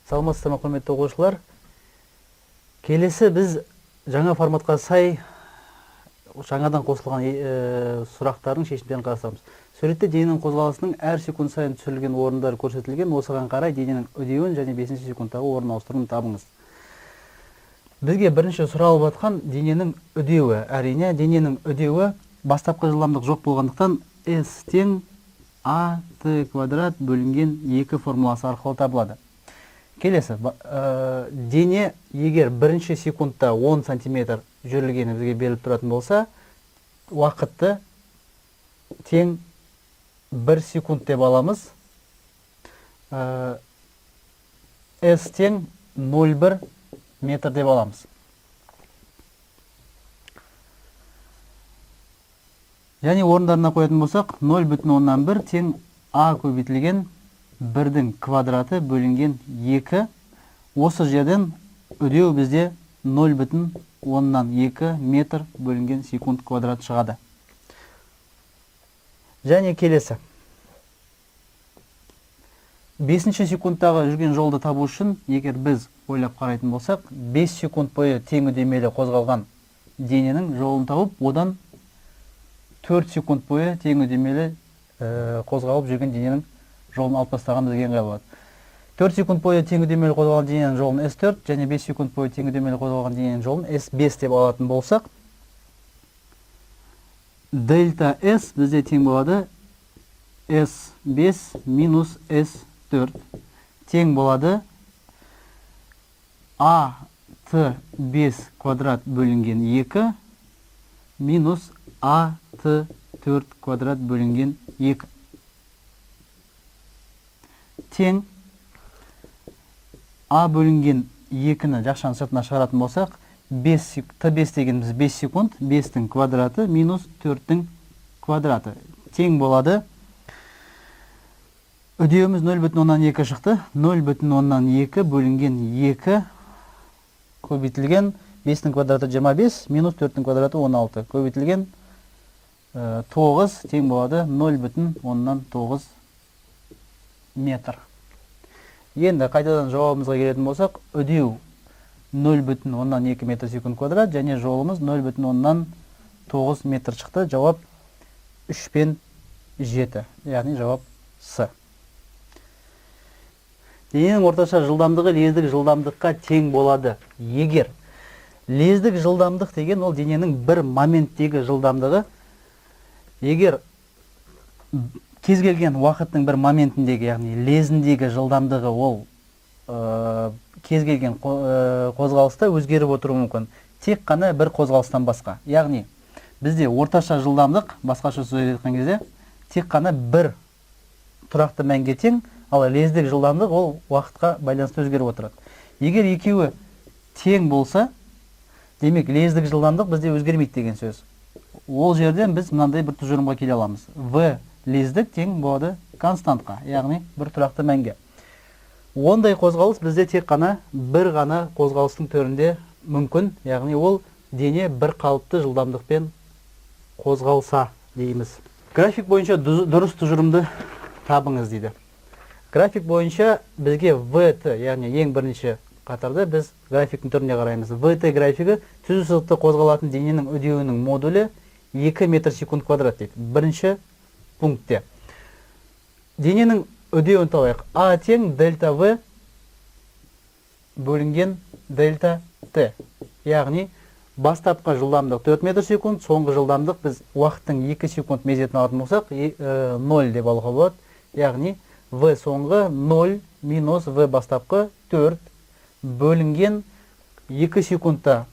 Саламатсыздар ма, құрметті оқушылар. Келесі біз жаңа форматқа сай жаңадан қосылған сұрақтардың шешімдерін қарастырамыз. Суретте дененің қозғалысының әр секунд сайын түсірілген орындар көрсетілген. Осыған қарай дененің үдеуін және 5 секундтағы орын ауыстыруын табыңыз. Бізге бірінші сұралып жатқан дененің үдеуі. Әрине, дененің үдеуі бастапқы жылдамдық жоқ болғандықтан S тең АТ квадрат бөлінген 2 формуласы арқылы табылады. Келесі, дене егер бірінші секундта 10 сантиметр жүрілгені бізге беріліп тұратын болса, уақытты тең 1 секунд деп аламыз. S тең 0,1 метр деп аламыз. Және орындарына қоятын болсақ, 0,1 тең А көбейтілген 1-дің квадраты бөлінген 2. Осы жерден үдеу бізде 0,2 метр бөлінген секунд квадрат шығады. Және келесі. 5 секундтағы жүрген жолды табу үшін, егер біз ойлап қарайтын болсақ, 5 секунд бойы тең үдемелі қозғалған дененің жолын тауып, одан 4 секунд бойы тең үдемелі қозғалып жүрген дененің жолын алып тастаған бізге ыңғайлы болады. 4 секунд бойы тең үдемелі қозғалған дененің жолын S4 және 5 секунд бойы тең үдемелі қозғалған дененің жолын S5 деп алатын болсақ, дельта S бізде тең болады S5 минус S4 тең болады AT5 квадрат бөлінген 2 минус AT4 квадрат бөлінген 2 тең А бөлінген 2-ні жақшаның сыртына шығаратын болсақ, Т5 дегеніміз 5 секунд, 5-тің квадраты минус 4-тің квадраты. Тең болады. Үдеуіміз 0,2 шықты. 0,2 бөлінген 2 көбейтілген 5-тің квадраты 25, минус 4-тің квадраты 16. Көбейтілген 9 тең болады 0,9 метр. Енді қайтадан жауабымызға келетін болсақ, үдеу 0,2 метр секунд квадрат және жолымыз 0,9 метр шықты. Жауап 3 пен 7, яғни жауап С. Дененің орташа жылдамдығы лездік жылдамдыққа тең болады. Егер лездік жылдамдық деген ол дененің бір моменттегі жылдамдығы, егер кез келген уақыттың бір моментіндегі, яғни лезіндегі жылдамдығы ол кез келген қозғалыста өзгеріп отыруы мүмкін. Тек қана бір қозғалыстан басқа. Яғни бізде орташа жылдамдық, басқаша сөз айтқан кезде, тек қана бір тұрақты мәнге тең, ал лездік жылдамдық ол уақытқа байланысты өзгеріп отырады. Егер екеуі тең болса, демек лездік жылдамдық бізде өзгермейді деген сөз. Ол жерден біз мынандай бір тұжырымға келе аламыз. В лездік тең болады константқа, яғни бір тұрақты мәнге. Ондай қозғалыс бізде тек қана бір ғана қозғалыстың түрінде мүмкін, яғни ол дене бір қалыпты жылдамдықпен қозғалса дейміз. График бойынша дұрыс тұжырымды табыңыз дейді. График бойынша бізге ВТ, яғни ең бірінші қатарда біз графиктің түріне қараймыз. ВТ графигі түзу сызықта қозғалатын дененің үдеуінің модулі 2 метр секунд квадрат дейді. Бірінші пунктте. Дененің үдеуін табайық. А тең дельта В бөлінген дельта Т. Яғни бастапқы жылдамдық 4 метр секунд, соңғы жылдамдық біз уақыттың 2 секунд мезетін алатын болсақ, 0 деп алуға болады. Яғни В соңғы 0 минус В бастапқы 4 бөлінген 2 секундта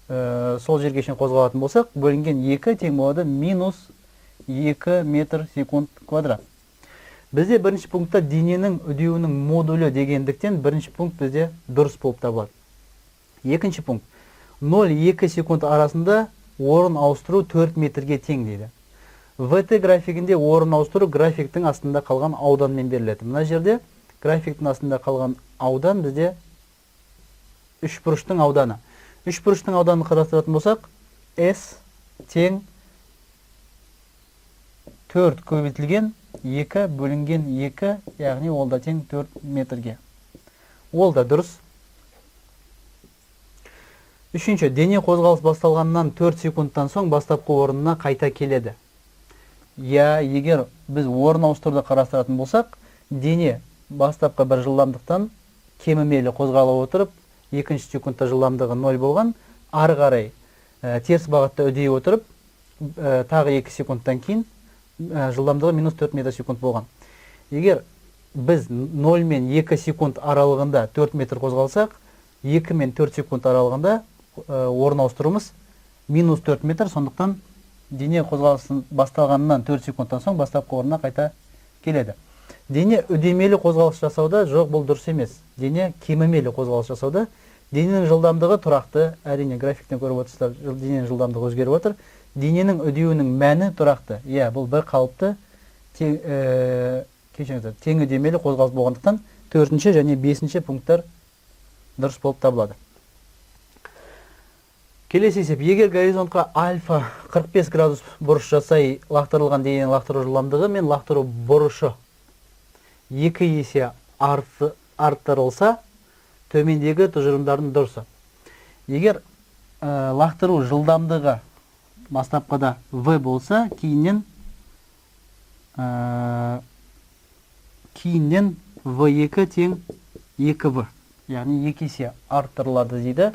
сол жерге шейін қозғалатын болсақ, бөлінген 2 тең болады минус 2 метр секунд квадрат. Бізде бірінші пунктта дененің үдеуінің модулі дегендіктен бірінші пункт бізде дұрыс болып табылады. Екінші пункт. 0-2 секунд арасында орын ауыстыру 4 метрге тең дейді. ВТ графигінде орын ауыстыру графиктің астында қалған ауданмен беріледі. Мына жерде графиктің астында қалған аудан бізде үшбұрыштың ауданы. Үш бұрыштың ауданын қарастыратын болсақ, S тең 4 көбейтілген 2 бөлінген 2, яғни ол да тең 4 метрге. Ол да дұрыс. Үшінші, дене қозғалыс басталғаннан 4 секундтан соң бастапқы орнына қайта келеді. Егер біз орын ауыстыруды қарастыратын болсақ, дене бастапқы бір жылдамдықтан кемімейлі қозғала отырып, екінші секундта жылдамдығы 0 болған, ары қарай теріс бағытта үдей отырып, тағы 2 секундтан кейін жылдамдығы минус 4 метр секунд болған. Егер біз 0 мен 2 секунд аралығында 4 метр қозғалсақ, 2 мен 4 секунд аралығында орын ауыстыруымыз минус 4 метр, сондықтан дене қозғалысын басталғаннан 4 секундтан соң бастапқы орнына қайта келеді. Дене үдемелі қозғалыс жасауда жоқ, бұл дұрыс емес. Дене кемімелі қозғалыс жасауда. Дененің жылдамдығы тұрақты, әрине графиктен көріп отырсыздар, дененің жылдамдығы өзгеріп отыр. Дененің үдеуінің мәні тұрақты. Бұл бір қалыпты тең үдемелі қозғалыс болғандықтан 4-ші және 5-ші пункттар дұрыс болып табылады. Келесі есеп, егер горизонтқа альфа 45 градус бұрыш жасай лақтырылған дененің лақтыру жылдамдығы мен лақтыру бұрышы 2 есе арттырылса, төмендегі тұжырымдардың дұрысы. Егер лақтыру жылдамдығы бастапқыда V болса, кейіннен V2 тең 2V, яғни 2 есе арттырылады дейді.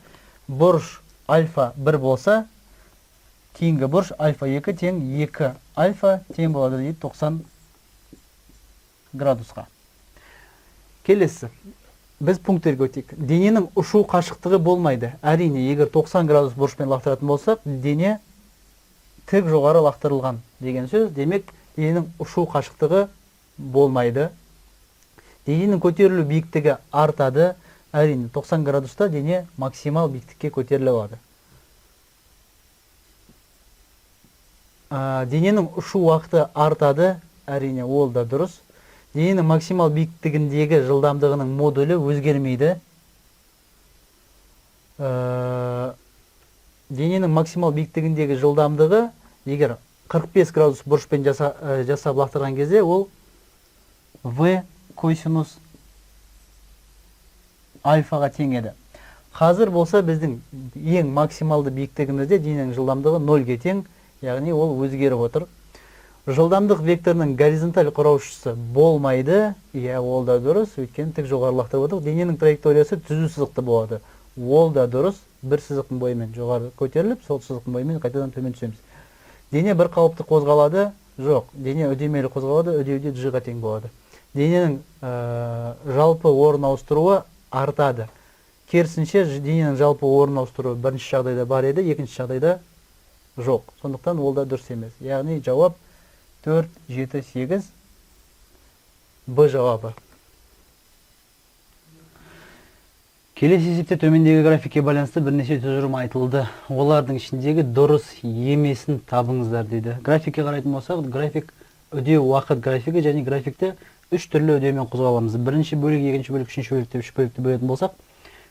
Бұрыш альфа 1 болса, кейінгі бұрыш альфа 2 тең 2 альфа тең болады дейді 90 градусқа. Келесі, біз пункттерге өтейік. Дененің ұшу қашықтығы болмайды. Әрине, егер 90 градус бұрышпен лақтыратын болсақ, дене тік жоғары лақтырылған деген сөз. Демек, дененің ұшу қашықтығы болмайды. Дененің көтерілу биіктігі артады. Әрине, 90 градуста дене максимал биіктікке көтеріле алады. Дененің ұшу уақыты артады. Әрине, ол да дұрыс. Дененің максимал биіктігіндегі жылдамдығының модулі өзгермейді. Дененің максимал биіктігіндегі жылдамдығы, егер 45 градус бұрышпен жасап лақтырған кезде, ол V косинус альфаға тең еді. Қазір болса біздің ең максималды биіктігімізде дененің жылдамдығы 0-ге тең, яғни ол өзгеріп отыр. Жылдамдық векторының горизонталь құраушысы болмайды, ол да дұрыс, өйткені тік жоғары лақтырып отыр. Дененің траекториясы түзу сызықты болады. Ол да дұрыс, бір сызықтың бойымен жоғары көтеріліп, сол сызықтың бойымен қайтадан төмен түсеміз. Дене бір қалыпты қозғалады, жоқ. Дене үдемелі қозғалады, үдеуде G-ға тең болады. Дененің жалпы орын ауыстыруы артады. Керісінше, дененің жалпы орын ауыстыруы бірінші жағдайда бар еді, екінші жағдайда жоқ. Сондықтан ол да дұрыс емес. Яғни жауап 4, 7, 8 Б жауабы. Келесі есепте төмендегі графикке байланысты бірнеше тұжырым айтылды. Олардың ішіндегі дұрыс емесін табыңыздар дейді. Графикке қарайтын болсақ, график үдеу уақыт графигі және графикті 3 түрлі үдеумен қозғаламыз. Бірінші бөлік, екінші бөлік, үшінші бөлікте 3 бөлікті бөлетін болсақ,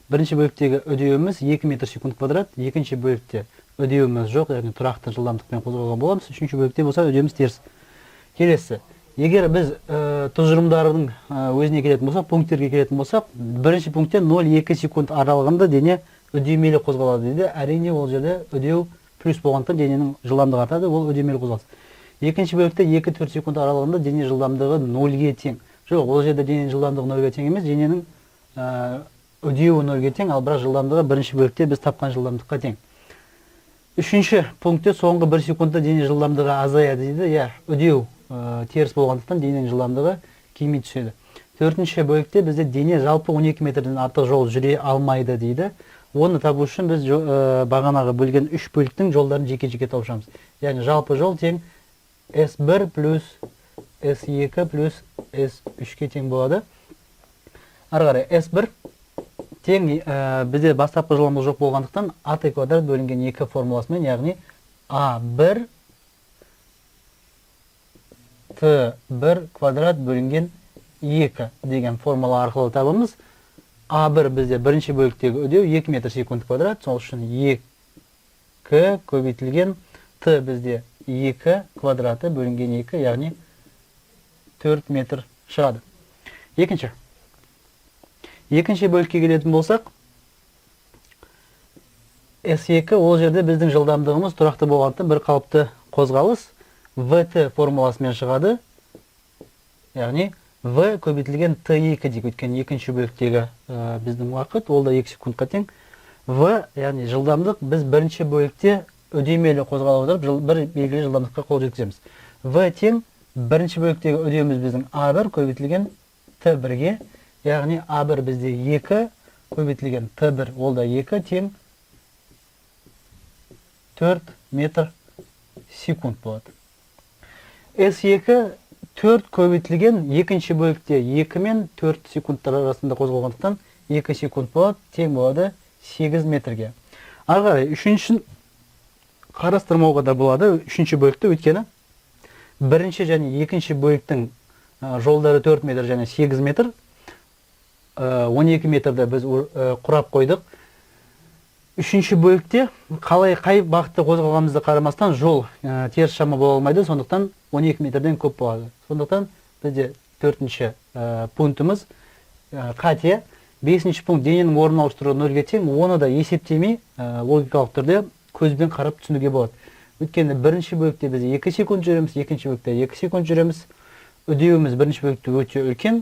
бірінші бөліктегі үдеуіміз 2 метр секунд квадрат, екінші бөлікте үдеуіміз жоқ, яғни тұрақты жылдамдықпен қозғалған боламыз. Үшінші бөлікте болса үдеуіміз теріс. Келесі, егер біз тұжырымдардың өзіне келетін болсақ, пункттерге келетін болсақ, бірінші пунктте 0-2 секунд аралығында дене үдемелі қозғалады дейді. Әрине, ол жерде үдеу плюс болғандықтан дененің жылдамдығы артады, ол үдемелі қозғалыс. Екінші бөлікте 2-4 секунд аралығында дене жылдамдығы 0-ге тең. Жоқ, ол жерде дененің жылдамдығы 0-ге тең емес, дененің үдеуі 0-ге тең, ал бірақ жылдамдығы бірінші бөлікте біз тапқан жылдамдыққа тең. Үшінші пунктте соңғы 1 секундта дене жылдамдығы азаяды дейді. Үдеу теріс болғандықтан дененің жылдамдығы кеми түседі. Төртінші бөлікте бізде дене жалпы 12 метрден артық жол жүре алмайды дейді. Оны табу үшін біз бағанағы бөлген 3 бөліктің жолдарын жеке-жеке тауышамыз. Яғни жалпы жол тең S1 плюс S2 плюс S3-ке тең болады. Ары қарай S1 тең бізде бастапқы жылдамдық жоқ болғандықтан АТ квадрат бөлінген 2 формуласымен, яғни А1 Т1 квадрат бөлінген 2 деген формула арқылы табымыз. A1 бізде бірінші бөліктегі үдеу 2 метр секунд квадрат. Сол үшін 2 көбейтілген Т бізде 2 квадраты бөлінген 2, яғни 4 метр шығады. Екінші бөлікке келетін болсақ, S2 ол жерде біздің жылдамдығымыз тұрақты болғандықтан бір қалыпты қозғалыс VT формуласымен шығады. Яғни V көбейтілген T2 дейік, өйткені екінші бөліктегі біздің уақыт, ол да 2 секундқа тең. V, яғни жылдамдық, біз бірінші бөлікте үдемелі қозғала отырып, бір белгілі жылдамдыққа қол жеткіземіз. V тең бірінші бөліктегі үдеуіміз біздің A1 көбейтілген T1-ге, яғни A1 бізде 2 көбейтілген T1, ол да 2 тең 4 метр секунд болады. S2 4 көбейтілген екінші бөлікте 2 мен 4 секундтар арасында қозғалғандықтан 2 секунд болады, тең болады 8 метрге. Ары қарай үшіншісін қарастырмауға да болады, үшінші бөлікті, өйткені бірінші және екінші бөліктің жолдары 4 метр және 8 метр, 12 метрді біз құрап қойдық. Үшінші бөлікте қай бағытта қозғалғанымызды қарамастан жол теріс шама бола алмайды, сондықтан 12 метрден көп болады. Сондықтан бізде төртінші пунктіміз қате. Бесінші пункт дененің орнын ауыстыруы нөлге тең, оны да есептемей логикалық түрде көзбен қарап түсінуге болады. Өйткені бірінші бөлікте біз 2 секунд жүреміз, екінші бөлікте 2 секунд жүреміз. Үдеуіміз бірінші бөлікте өте үлкен,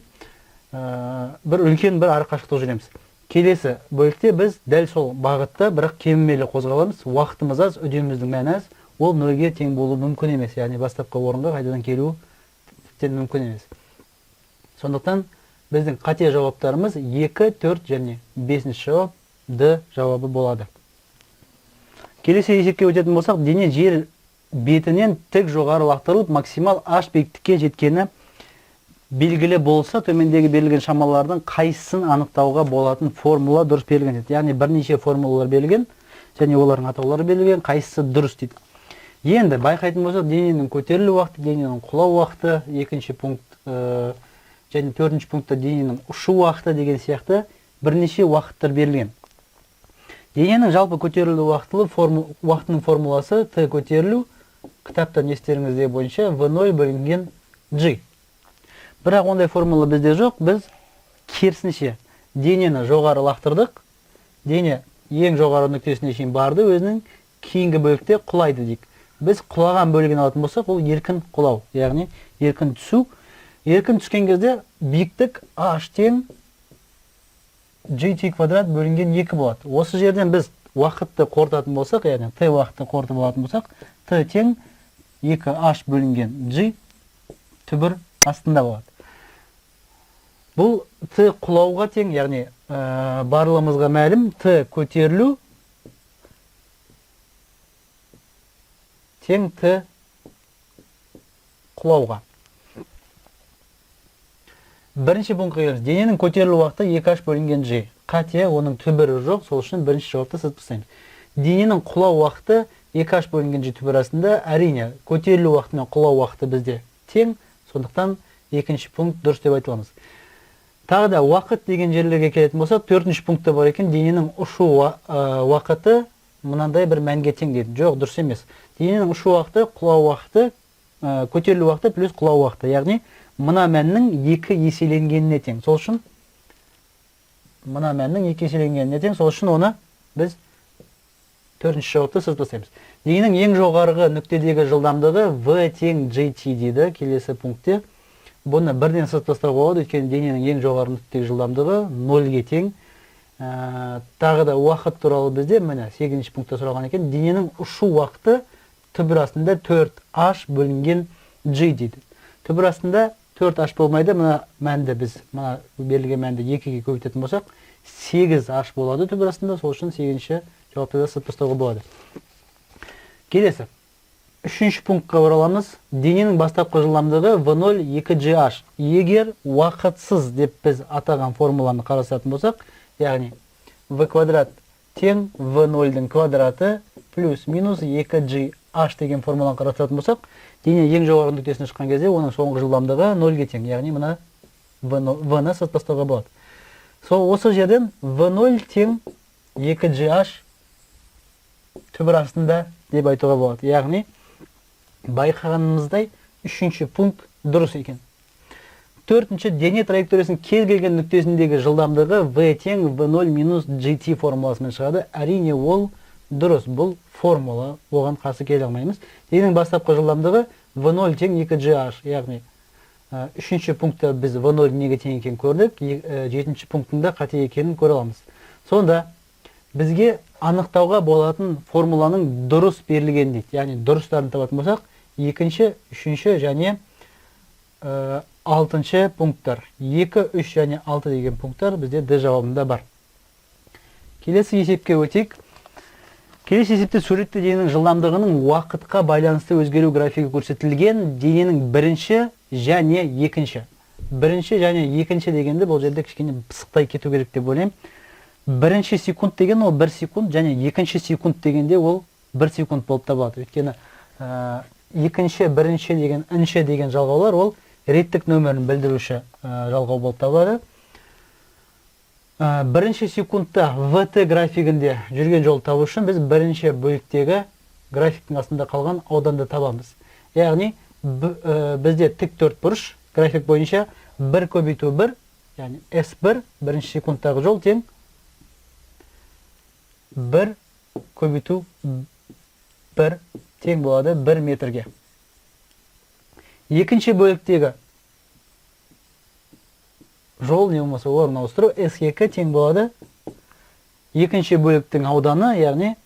бір арақашықтық жүреміз. Келесі бөлікте біз дәл сол бағытта, бірақ кемімелі қозғаламыз. Уақытымыз аз, үдеуіміздің мәні аз, ол нөлге тең болуы мүмкін емес. Яғни бастапқы орынға қайтадан келуі тіптен мүмкін емес. Сондықтан біздің қате жауаптарымыз 2, 4 және 5-ші жауап Д жауабы болады. Келесі есепке өтетін болсақ, дене жер бетінен тік жоғары лақтырылып, максимал H биіктікке жеткені белгілі болса, төмендегі берілген шамалардың қайсысын анықтауға болатын формула дұрыс берілген дейді. Яғни бірнеше формулалар берілген, және олардың атаулары берілген, қайсысы дұрыс дейді. Енді байқайтын болсақ, дененің көтерілу уақыты, дененің құлау уақыты, екінші пункт және төртінші пунктта дененің ұшу уақыты деген сияқты бірнеше уақыттар берілген. Дененің жалпы көтерілу уақытының формуласы Т көтерілу, кітаптан естеріңізде бойынша V0 бөлінген G. Бірақ ондай формула бізде жоқ, біз керісінше денені жоғары лақтырдық, дене ең жоғары нүктесіне шейін барды, өзінің кейінгі бөлікте құлайды дейік. Біз құлаған бөлігін алатын болсақ, ол еркін құлау, яғни еркін түсу. Еркін түскен кезде биіктік H тең GT квадрат бөлінген 2 болады. Осы жерден біз уақытты қорытатын болсақ, яғни Т уақытты қорытып алатын болсақ, Т тең 2H бөлінген G түбір астында болады. Бұл Т құлауға тең, яғни барлығымызға мәлім Т көтерілу тең Т құлауға. Бірінші пунктқа келеміз. Дененің көтерілу уақыты 2H бөлінген G. Қате, оның түбірі жоқ, сол үшін бірінші жауапты сызып тастаймыз. Дененің құлау уақыты 2H бөлінген G түбір астында, әрине көтерілу уақыты мен құлау уақыты бізде тең, сондықтан екінші пункт дұрыс деп айтыламыз. Тағы да уақыт деген жерлерге келетін болсақ, төртінші пунктта бар екен, дененің ұшу уақыты мынандай бір мәнге тең дейді. Жоқ, дұрыс емес. Дененің ұшу уақыты, құлау уақыты, көтерілу уақыты плюс құлау уақыты, яғни мына мәннің 2 еселенгеніне тең. Сол үшін мына мәннің 2 еселенгеніне тең. Сол үшін оны біз төртінші жауапты сызып тастаймыз. Дененің ең жоғарғы нүктедегі жылдамдығы V тең GT дейді келесі пунктте. Бұны бірден сызып тастауға болады, өйткені дененің ең жоғарғы нүктедегі жылдамдығы 0-ге тең. Тағы да уақыт туралы бізде міне 8-ші пунктта сұралған екен. Дененің ұшу уақыты түбір астында 4H бөлінген G дейді. Түбір астында 4H болмайды, мына мәнді біз, мына берілген мәнді 2-ге көбейтетін болсақ, 8H болады түбір астында, сол үшін 8-ші жауапты да сызып тастауға болады. Келесі. Үшінші пунктқа ораламыз. Дененің бастапқы жылдамдығы V0 2GH. Егер уақытсыз деп біз атаған формуланы қарастыратын болсақ, яғни V квадрат тең V0-дің квадраты плюс минус 2GH деген формуланы қарастыратын болсақ, дене ең жоғарғы нүктесіне шыққан кезде оның соңғы жылдамдығы 0-ге тең, яғни мына V-ны сызып тастауға болады. Сол осы жерден V0 тең 2GH түбір астында деп айтуға болады. Яғни байқағанымыздай үшінші пункт дұрыс екен. Төртінші, дене траекториясының кез келген нүктесіндегі жылдамдығы V тең V0 минус GT формуласымен шығады. Әрине ол дұрыс, бұл формула, оған қарсы келе алмаймыз. Дененің бастапқы жылдамдығы V0 тең 2GH, яғни үшінші пунктта біз V0 неге тең екенін көрдік, жетінші пунктында қате екенін көре аламыз. Сонда бізге анықтауға болатын формуланың дұрыс берілген дейді. Яғни дұрыстарын табатын болсақ, екінші, үшінші және алтыншы пункттар. 2, 3 және 6 деген пункттар бізде Д жауабында бар. Келесі есепке өтейік. Келесі есепте суретте дененің жылдамдығының уақытқа байланысты өзгеру графигі көрсетілген. Дененің бірінші және екінші. Бірінші және екінші дегенде бұл жерде кішкене пысықтай кету керек деп ойлаймын. Бірінші секунд деген ол 1 секунд және екінші секунд дегенде ол 1 секунд болып табылады. Өйткені екінші, бірінші деген, ініші деген жалғаулар ол реттік нөмірін білдіруші жалғау болып табылады. Бірінші секундта ВТ графигінде жүрген жол табу үшін біз бірінші бөліктегі графиктің астында қалған ауданды табамыз. Яғни бізде тік төртбұрыш график бойынша 1 көбейту 1, яғни S1 бірінші секундтағы жол тең 1 көбейту 1 тең болады 1 метрге. Екінші бөліктегі жол не болмаса орын ауыстыру S2 тең болады екінші бөліктің ауданы, яғни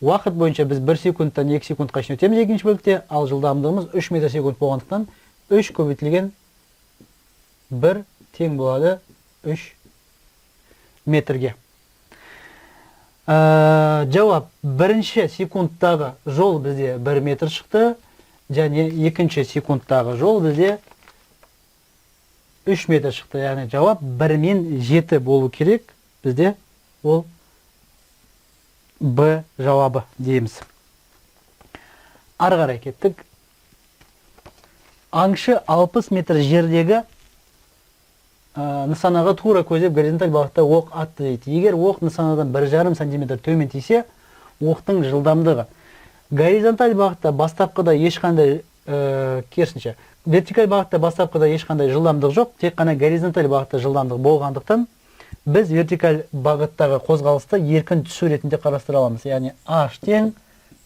уақыт бойынша біз 1 секундтан 2 секундқа шейін өтеміз екінші бөлікте, ал жылдамдығымыз 3 метр секунд болғандықтан 3 көбейтілген 1 тең болады 3 метрге. Жауап, бірінші секундтағы жол бізде 1 метр шықты, және екінші секундтағы жол бізде 3 метр шықты. Яғни жауап 1 мен 7 болу керек. Бізде ол Б жауабы дейміз. Ары қарай кеттік. Аңшы 60 метр жердегі нысанаға тура көзеп горизонталь бағытта оқ атты дейді. Егер оқ нысанадан 1,5 см төмен тисе, оқтың жылдамдығы горизонталь бағытта бастапқыда ешқандай керісінше, вертикаль бағытта бастапқыда ешқандай жылдамдық жоқ, тек қана горизонталь бағытта жылдамдық болғандықтан біз вертикаль бағыттағы қозғалысты еркін түсу ретінде қарастыра аламыз. Яғни H тең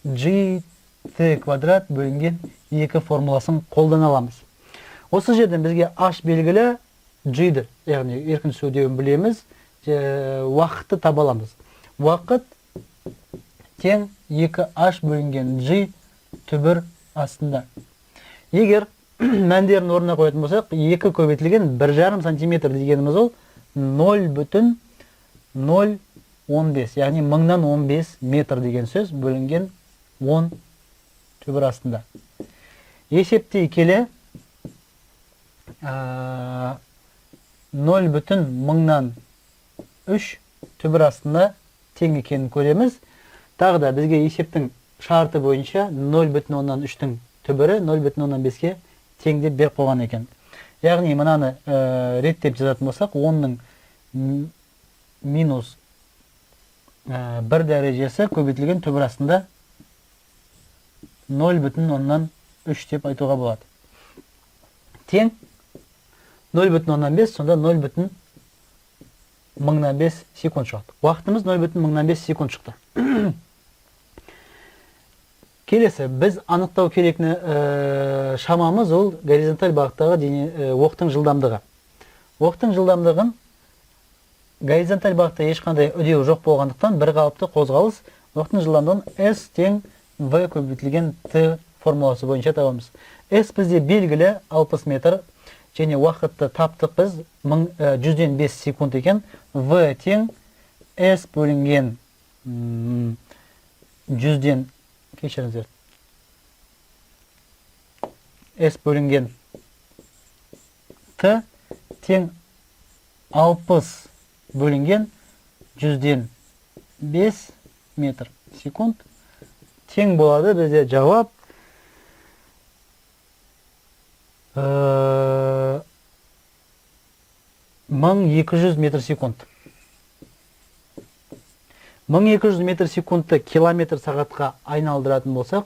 GT квадрат бөлінген 2 формуласын қолдана аламыз. Осы жерден бізге H белгілі, G-ді, яғни еркін түсу деуін білеміз, уақытты таба аламыз. Уақыт тең 2H бөлінген G түбір астында. Егер мәндерін орнына қоятын болсақ, 2 көбейтілген 1,5 см дегеніміз ол 0,015, яғни 1015 метр деген сөз бөлінген 10 түбір астында. Есептей келе 0,03 түбір астында тең екенін көреміз. Тағы да бізге есептің шарты бойынша 0,3-тің түбірі 0,15-ке тең деп беріп қойған екен. Яғни мынаны реттеп жазатын болсақ, 10-ның минус 1 дәрежесі көбейтілген түбір астында 0,3 деп айтуға болады. Тең 0,15, сонда 0,05 секунд шықты. Уақытымыз 0,05 секунд шықты. Келесі, біз анықтау керекні шамамыз ол горизонталь бағыттағы оқтың жылдамдығы. Оқтың жылдамдығын горизонталь бағытта ешқандай үдеу жоқ болғандықтан бір қалыпты қозғалыс оқтың жылдамдығын S тең V көбейтілген T формуласы бойынша табамыз. S бізде белгілі 60 метр, және уақытты таптық біз 100-ден 5 секунд екен. V тең S бөлінген 100-ден, кешіріңіздер, S бөлінген T тең 60 бөлінген 100-ден 5 метр секунд тең болады. Бізде жауап 1 1200 метр секунд. 1200 метр секундты километр сағатқа айналдыратын болсақ,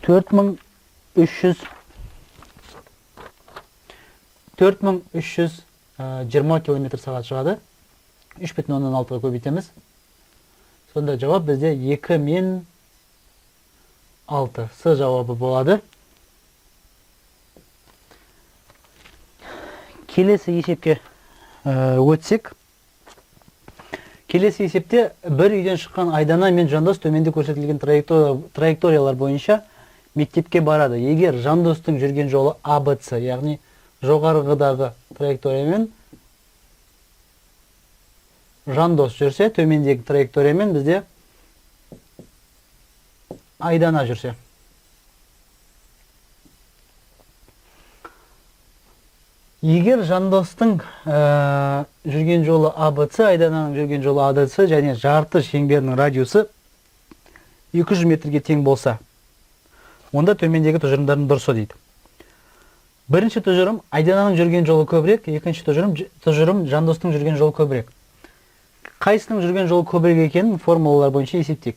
4320 километр сағат шығады. 3,6-ға көбейтеміз. Сонда жауап бізде 2 мен 6. С жауабы болады. Келесі есепке өтсек. Келесі есепте бір үйден шыққан Айдана мен Жандос төменде көрсетілген траекториялар бойынша мектепке барады. Егер Жандостың жүрген жолы АБЦ, яғни жоғарғыдағы траекториямен Жандос жүрсе, төмендегі траекториямен бізде Айдана жүрсе. Егер Жандостың жүрген жолы АБЦ, Айдананың жүрген жолы АДЦ және жарты шеңберінің радиусы 200 метрге тең болса, онда төмендегі тұжырымдардың дұрысы дейді. Бірінші тұжырым Айдананың жүрген жолы көбірек, екінші тұжырым Жандостың жүрген жолы көбірек. Қайсының жүрген жолы көбірек екенін формулалар бойынша есептейік.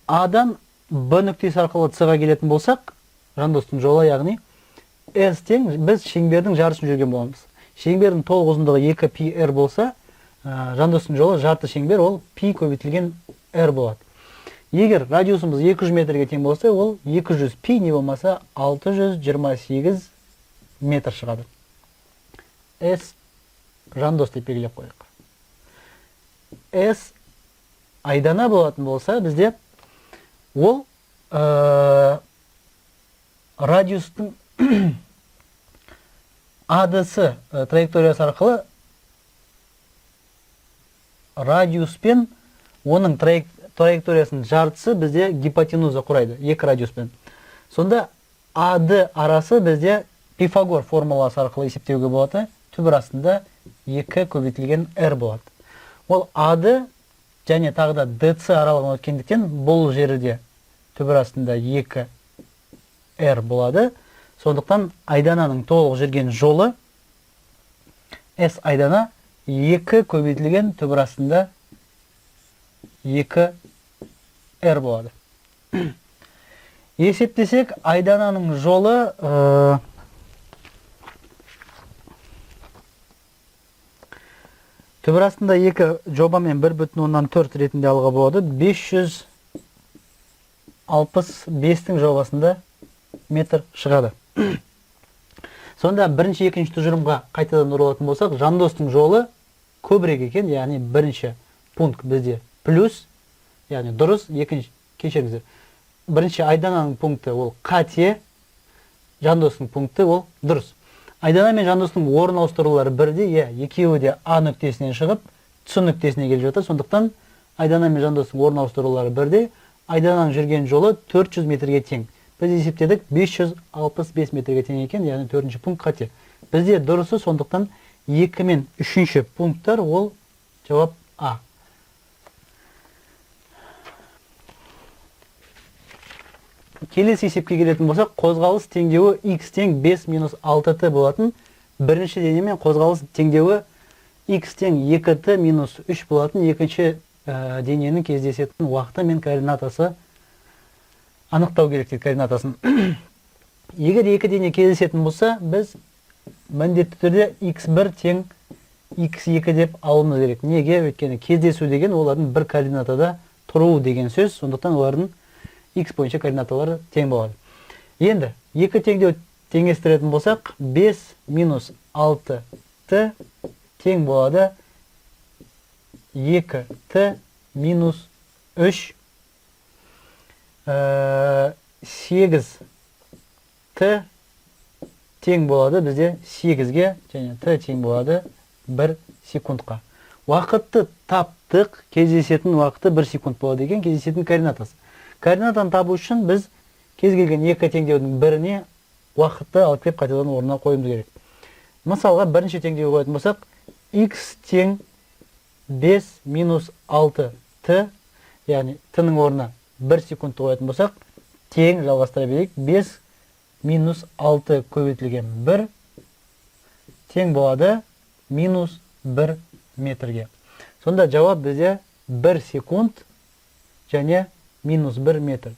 Адан Б нүктесі арқылы С-ға келетін болсақ, Жандостың жолы, яғни S тең біз шеңбердің жартысын жүрген боламыз. Шеңбердің толық ұзындығы 2πr болса, Жандостың жолы жарты шеңбер, ол π көбейтілген r болады. Егер радиусымыз 200 метрге тең болса, ол 200 π не болмаса 628 метр шығады. S Жандос деп белгілеп қойдық. S Айдана болатын болса, бізде ол радиустың АДС траекториясы арқылы радиуспен оның траекториясының жартысы бізде гипотенуза құрайды, екі радиуспен. Сонда АД арасы бізде Пифагор формуласы арқылы есептеуге болады. Түбір астында 2 көбейтілген r болады. Ол АД және тағы да ДЦ аралығын өткендіктен бұл жерде түбір астында 2 r болады. Сондықтан Айдананың толық жүрген жолы S Айдана 2 көбейтілген түбір астында 2 r болады. Есептесек, Айдананың жолы түбір астында 2 жобамен 1,4 ретінде алуға болады. 565-тің жобасында метр шығады. Сонда бірінші, екінші тұжырымға қайтадан оралатын болсақ, Жандостың жолы көбірек екен, яғни бірінші пункт бізде плюс, яғни дұрыс, екінші, кешіріңіздер. Бірінші Айдананың пункті ол қате, Жандостың пункті ол дұрыс. Айдана мен Жандостың орын ауыстырулары бірде, екеуі де А нүктесінен шығып, С нүктесіне келіп жатыр. Сондықтан Айдана мен Жандостың орын ауыстырулары бірде, Айдананың жүрген жолы 400 метрге тең. Біз есептедік 565 метрге тең екен, яғни төртінші пункт қате. Бізде дұрысы, сондықтан 2 мен 3-ші пункттар ол жауап А. Келесі есепке келетін болсақ, қозғалыс теңдеуі x тең 5 минус 6t болатын. Бірінші денемен қозғалыс теңдеуі x тең 2t минус 3 болатын. Екінші дененің кездесетін уақыты мен координатасы анықтау керек дейді, координатасын. Егер екі дене кездесетін болса, біз міндетті түрде x1 тең x2 деп алуымыз керек. Неге? Өйткені кездесу деген олардың бір координатада тұруы деген сөз, сондықтан олардың x бойынша координаталары тең болады. Енді екі теңдеу теңестіретін болсақ, 5 минус 6t тең болады 2t минус 3 8t тең болады бізде 8-ге, және t тең болады 1 секундқа. Уақытты таптық, кездесетін уақыты 1 секунд болады екен, кездесетін координатасы. Координатаны табу үшін біз кез келген екі теңдеудің біріне уақытты алып келіп қайтадан орнына қоюымыз керек. Мысалға бірінші теңдеу қоятын болсақ, x тең 5 минус 6t, яғни t-ның орнына 1 секундты қоятын болсақ, тең жалғастыра берейік. 5 минус 6 көбейтілген 1 тең болады минус 1 метрге. Сонда жауап бізде 1 секунд және минус 1 метр.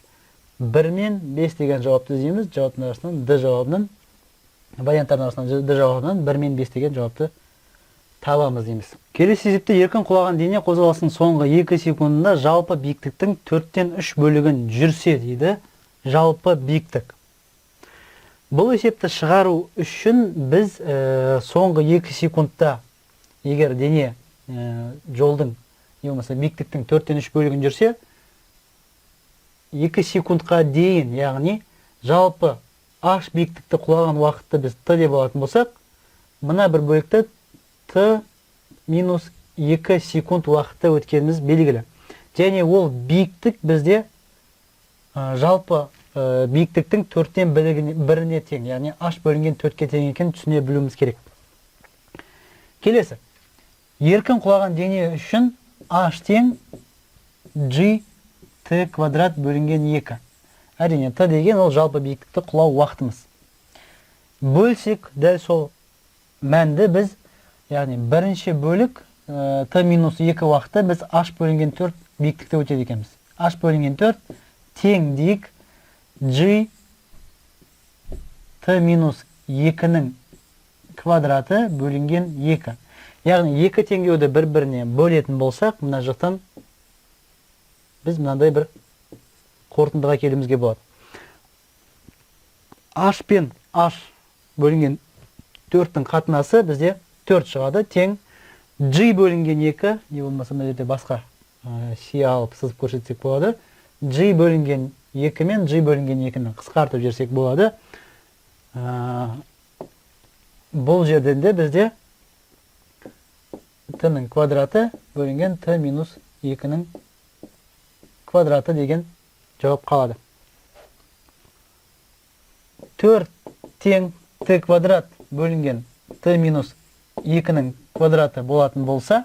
1 мен 5 деген жауапты іздейміз. Жауаптың арасынан Д жауабының, варианттардың арасынан Д жауабынан 1 мен 5 деген жауапты табамыз дейміз. Келесі есепте еркін құлаған дене қозғалысының соңғы 2 секундында жалпы биіктіктің 4-тен 3 бөлігін жүрсе дейді. Жалпы биіктік. Бұл есепті шығару үшін біз соңғы 2 секундта егер дене жолдың немесе биіктіктің 4-тен 3 бөлігін жүрсе, 2 секундқа дейін, яғни жалпы H биіктікті құлаған уақытты біз Т деп алатын болсақ, мына бір бөлікті Т минус 2 секунд уақытта өткеніміз белгілі. Және ол биіктік бізде жалпы биіктіктің 4-тен 1-не тең, яғни H бөлінген 4-ке тең екенін түсіне білуіміз керек. Келесі. Еркін құлаған дене үшін H тең G Т квадрат бөлінген 2. Әрине, Т деген ол жалпы биіктікті құлау уақытымыз. Бөлсек, дәл сол мәнді біз, яғни бірінші бөлік Т минус 2 уақытта біз H бөлінген 4 биіктікті өтеді екенбіз. H бөлінген 4 тең дейік G Т минус 2-нің квадраты бөлінген 2. Яғни 2 теңдеуді бір-біріне бөлетін болсақ, мына жақтан біз мынандай бір қорытындыға келуімізге болады. H пен H бөлінген 4-тің қатынасы бізде 4 шығады, тең G бөлінген 2, не болмаса мына жерде басқа си алып сызып көрсетсек болады. G бөлінген 2 мен G бөлінген 2-ні қысқартып жерсек болады. Бұл жерден де бізде Т-нің квадраты бөлінген Т минус 2-нің квадраты деген жауап қалады. 4 тең Т квадрат бөлінген Т минус 2-нің квадраты болатын болса,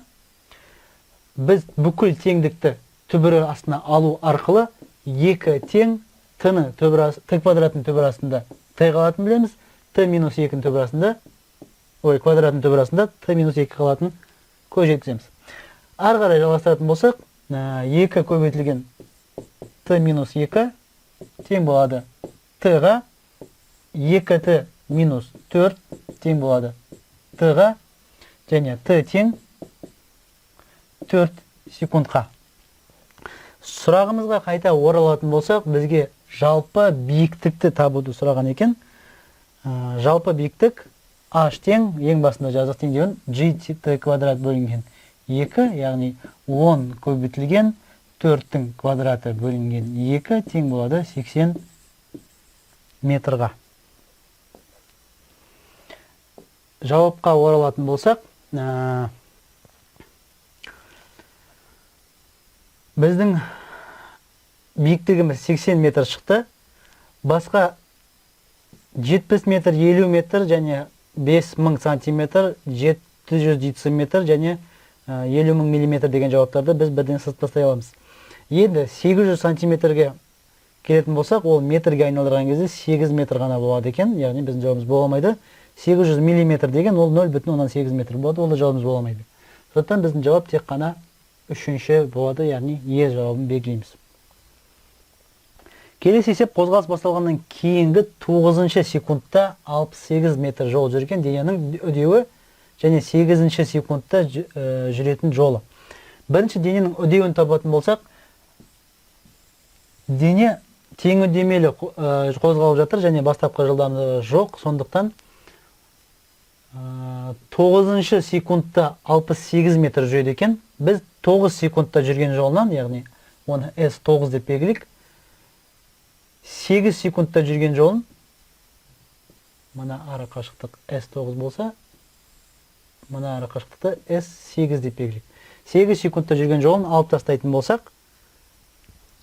біз бүкіл теңдікті түбірі астына алу арқылы 2 тең Т квадратын түбір астында Т қалатын білеміз, Т минус 2-нің түбір астында, квадратын түбір астында Т минус 2 қалатын көз жеткіземіз. Ары қарай жалғастыратын болсақ, 2 көбейтілген Т минус 2 тең болады Т-ға, 2Т минус 4 тең болады Т-ға, және Т тең 4 секундқа. Сұрағымызға қайта оралатын болсақ, бізге жалпы биіктікті табуды сұраған екен. Жалпы биіктік H тең, ең басында жазық теңдеуін G Т квадрат бөлінген 2, яғни 10 көбейтілген 4-тің квадраты бөлінген 2 тең болады 80 метрға. Жауапқа оралатын болсақ, біздің биіктігіміз 80 метр шықты. Басқа 70 метр, 50 метр және 5000 сантиметр, 700 дециметр және 50 000 миллиметр деген жауаптарды біз бірден сызып тастай аламыз. Енді 800 сантиметрге келетін болсақ, ол метрге айналдырған кезде 8 метр ғана болады екен, яғни біздің жауабымыз боламайды. 800 миллиметр деген ол 0,8 метр болады, ол да жауабымыз боламайды. Сондықтан біздің жауап тек қана үшінші болады, яғни Е жауабын белгілейміз. Келесі есеп қозғалыс басталғаннан кейінгі 9 секундта 68 метр жол жүрген дененің үдеуі және 8 секундта жүретін жолы. Бірінші дененің үдеуін табатын болсақ, дене тең үдемелі қозғалып жатыр және бастапқы жылдамдығы жоқ, сондықтан 9 секундта 68 метр жүреді екен. Біз 9 секундта жүрген жолынан, яғни оны S9 деп белгілейік. 8 секундта жүрген жолын, мына ара қашықтық S9 болса, мына ара қашықтықты S8 деп белгілейік. 8 секундта жүрген жолын алып тастайтын болсақ,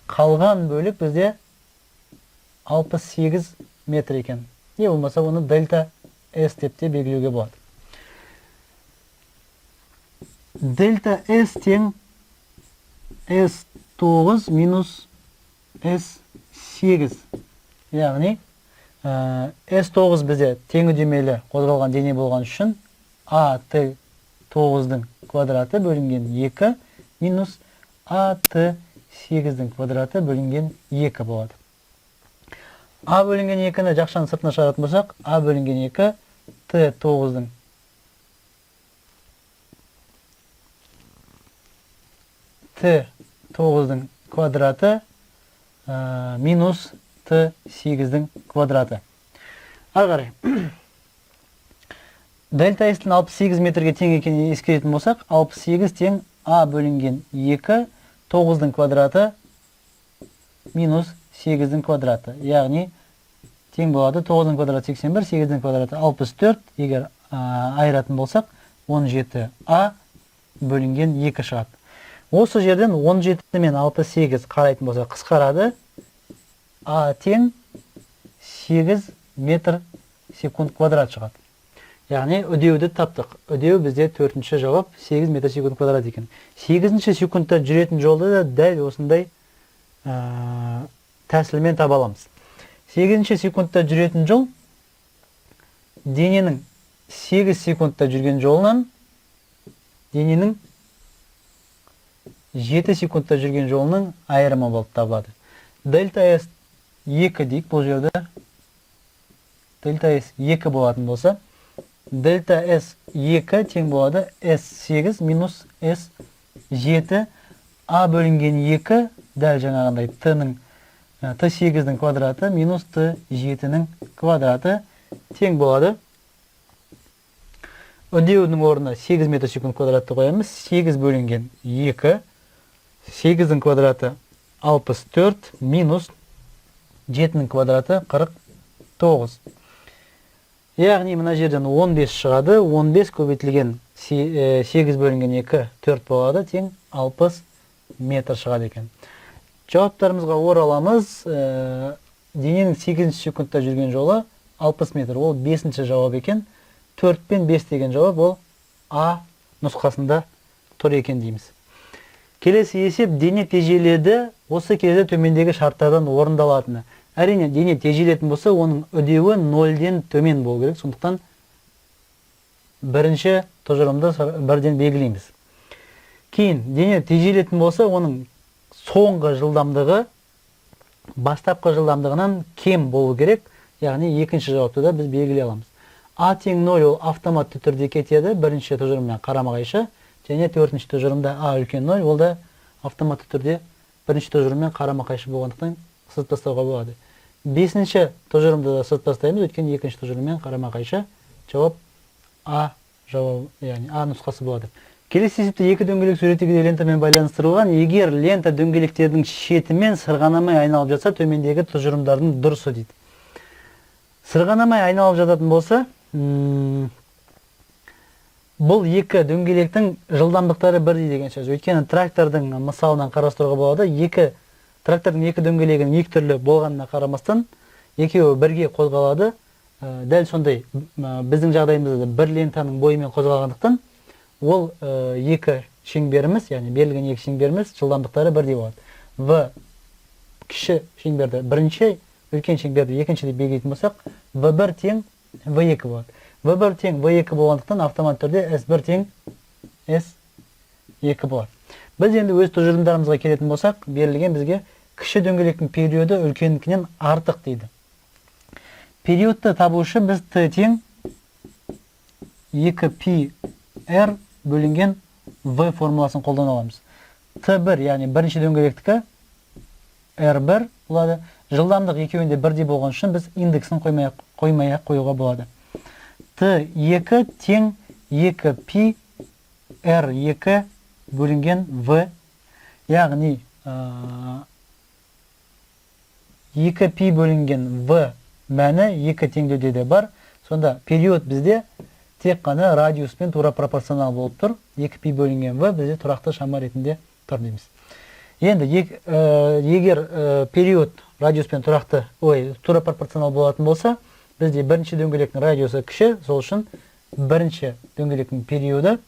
қалған бөлік бізде 68 метр екен. Не болмаса оны дельта S деп те белгілеуге болады. Дельта S тең S9 минус S8. Яғни S9 бізде тең үдемелі қозғалған дене болған үшін AT 9-дың квадраты бөлінген 2 минус АТ 8-дың квадраты бөлінген 2 болады. А бөлінген 2-ні жақшаның сыртына шығаратын болсақ, А бөлінген 2 Т9-дың квадраты минус Т8-дің квадраты. Ары қарай. Дельта S-тің 68 метрге тең екенін ескеретін болсақ, 68 тең А бөлінген 2, 9-дың квадраты минус 8-дің квадраты. Яғни тең болады 9-дың квадраты 81, 8-дің квадраты 64. Егер айыратын болсақ, 17А бөлінген 2 шығады. Осы жерден 17 мен 68 қарайтын болсақ қысқарады. А тең 8 метр секунд квадрат шығады. Яғни үдеуді таптық. Үдеу бізде 4-ші жауап 8 метр секунд квадрат екен. 8-ші секундта жүретін жолды да дәл осындай тәсілмен таба аламыз. 8-ші секундта жүретін жол дененің 8 секундта жүрген жолынан дененің 7 секундта жүрген жолының айырымы болып табылады. Дельта S 2 дейік, бұл жерде дельта S 2 болатын болса, дельта S 2 тең болады S8 минус S7 А бөлінген 2 дәл жаңағындай Т8-дің квадраты минус Т7-ның квадраты тең болады. Үдеудің орнына 8 метр секунд квадратты қоямыз. 8 бөлінген 2, 8-дің квадраты 64 минус 7-ның квадраты 49. Яғни мына жерден 15 шығады. 15 көбейтілген 8 бөлінген 2 4 болады. Тең 60 метр шығады екен. Жауаптарымызға ораламыз. Дененің 8 секундта жүрген жолы 60 метр. Ол 5-ші жауап екен. 4 пен 5 деген жауап ол А нұсқасында тұр екен дейміз. Келесі есеп дене тежеледі. Осы кезде төмендегі шарттардан орындалатыны. Әрине, дене тежелетін болса, оның үдеуі 0-ден төмен болу керек. Сондықтан бірінші тұжырымды бірден белгілейміз. Кейін, дене тежелетін болса, оның соңғы жылдамдығы бастапқы жылдамдығынан кем болу керек. Яғни, екінші жауапты да біз белгілей аламыз. А тең 0 ол автоматты түрде кетеді. Бірінші тұжырыммен қарама-қайшы. Және төртінші тұжырымда А үлкен 0, ол да автоматты түрде бірінші тұжырыммен қарама-қайшы болғандықтан сызып тастауға болады. Бесінші тұжырымды да сызып тастаймыз, өйткені екінші тұжырыммен қарама-қайшы. Жауап А жауап, яғни А нұсқасы болады. Келесі есепте екі дөңгелек суреттегі лентамен байланыстырылған. Егер лента дөңгелектердің шетімен сырғанамай айналып жатса, төмендегі тұжырымдардың дұрысы дейді. Сырғанамай айналып жататын болса, бұл екі дөңгелектің жылдамдықтары бірдей деген сөз. Өйткені трактордың мысалынан қарастыруға болады. Трактордың екі дөңгелегінің екі түрлі болғанына қарамастан, екеуі бірге қозғалады. Дәл сондай біздің жағдайымызда бір лентаның бойымен қозғалғандықтан, ол екі шеңберіміз, яғни берілген екі шеңберіміз жылдамдықтары бірдей болады. В кіші шеңберді бірінші, үлкен шеңберді екінші деп белгілейтін болсақ, В1 тең В2 болады. В1 тең В2 болғандықтан автомат түрде S1 тең S2 болады. Біз енді өз тұжырымдарымызға келетін болсақ, берілген бізге кіші дөңгелектің периоды үлкенінкінен артық дейді. Периодты табу үшін біз Т тең 2πr бөлінген В формуласын қолдана аламыз. Т1, яғни бірінші дөңгелектікі R1 болады. Жылдамдық екеуінде бірдей болған үшін біз индексін қоймай-ақ қоюға болады. Т2 тең 2π R2 бөлінген В, яғни 2π бөлінген В мәні 2 теңдеуде де бар. Сонда период бізде тек қана радиуспен тура пропорционал болып тұр. 2π бөлінген В бізде тұрақты шама ретінде тұр дейміз. Енді егер период радиуспен тура пропорционал болатын болса, бізде бірінші дөңгелектің радиусы кіші, сол үшін бірінші дөңгелектің периоды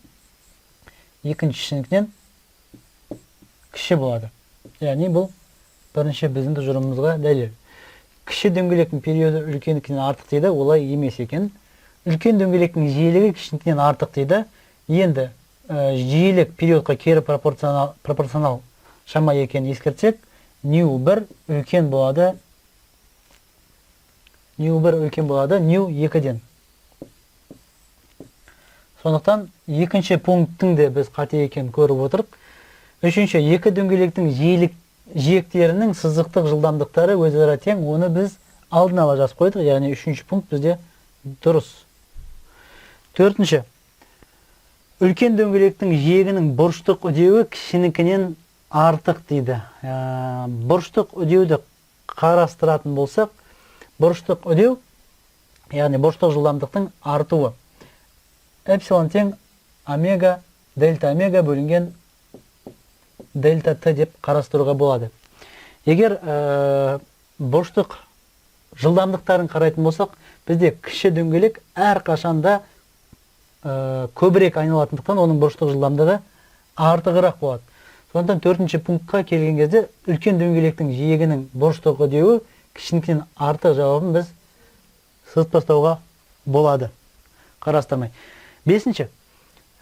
екіншісінікінен кіші болады. Яғни бұл бірінші біздің тұжырымымызға дәлел. Кіші дөңгелектің периоды үлкенікінен артық дейді, олай емес екен. Үлкен дөңгелектің жиілігі кішінікінен артық дейді. Енді жиілік периодқа кері пропорционал шама екенін ескертсек, ню 1 үлкен болады, ню 2-ден. Сондықтан екінші пункттің де біз қате екенін көріп отырып. Үшінші, екі дөңгелектің жиектерінің сызықтық жылдамдықтары өзара тең, оны біз алдын ала жазып қойдық, яғни үшінші пункт бізде дұрыс. Төртінші, үлкен дөңгелектің жиегінің бұрыштық үдеуі кішінікінен артық дейді. Бұрыштық үдеуді қарастыратын болсақ, бұрыштық үдеу, яғни бұрыштық жылдамдықтың артуы. Эпсилон тең омега, дельта омега бөлінген дельта т деп қарастыруға болады. Егер бұрыштық жылдамдықтарын қарайтын болсақ, бізде кіші дөңгелек әр қашанда көбірек айналатындықтан оның бұрыштық жылдамдығы артығырақ болады. Сондықтан төртінші пунктқа келген кезде үлкен дөңгелектің жиегінің бұрыштық үдеуі кішінікінен артық жауабын біз сызып тастауға болады, қарастырмай. Бесінші,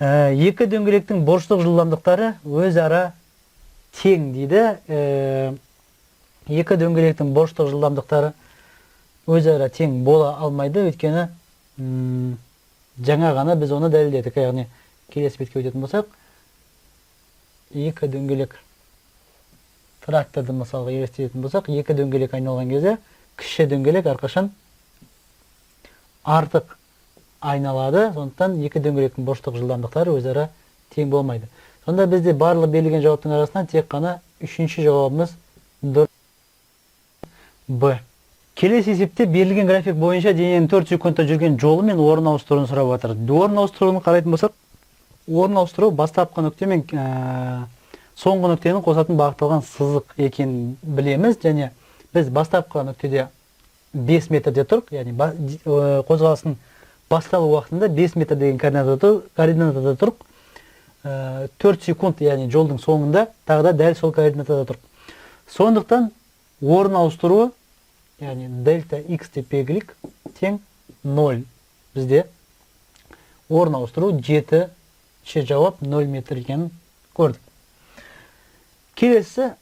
екі дөңгелектің бұрыштық жылдамдықтары өзара тең дейді. Екі дөңгелектің бұрыштық жылдамдықтары өзара тең бола алмайды, өйткені жаңа ғана біз оны дәлелдедік. Яғни келесі бетке өтетін болсақ, екі дөңгелек тракторды мысалға елестететін болсақ, екі дөңгелек айналған кезде кіші дөңгелек әрқашан артық айналады. Сондықтан екі дөңгелектің бұрыштық жылдамдықтары өзара тең болмайды. Сонда бізде барлық берілген жауаптың арасынан тек қана үшінші жауабымыз дұрыс. Б. Келесі есепте берілген график бойынша дененің 4 секундта жүрген жолы мен орын ауыстыруын сұрап отыр. Орын ауыстыруын қарайтын болсақ, орын ауыстыру бастапқы нүкте мен соңғы нүктенің қосатын бағытталған сызық екенін білеміз, және біз бастапқы нүктеде 5 метрде тұрық, яғни қозғалыстың басталу уақытында 5 метр деген координатада тұрық, 4 секунд, яғни жолдың соңында тағы да дәл сол координатада тұрық. Сондықтан орын ауыстыруы, яғни дельта x деп белгілік тең 0. Бізде орын ауыстыру 7-ші жауап 0 метр екенін көрдік. Келесі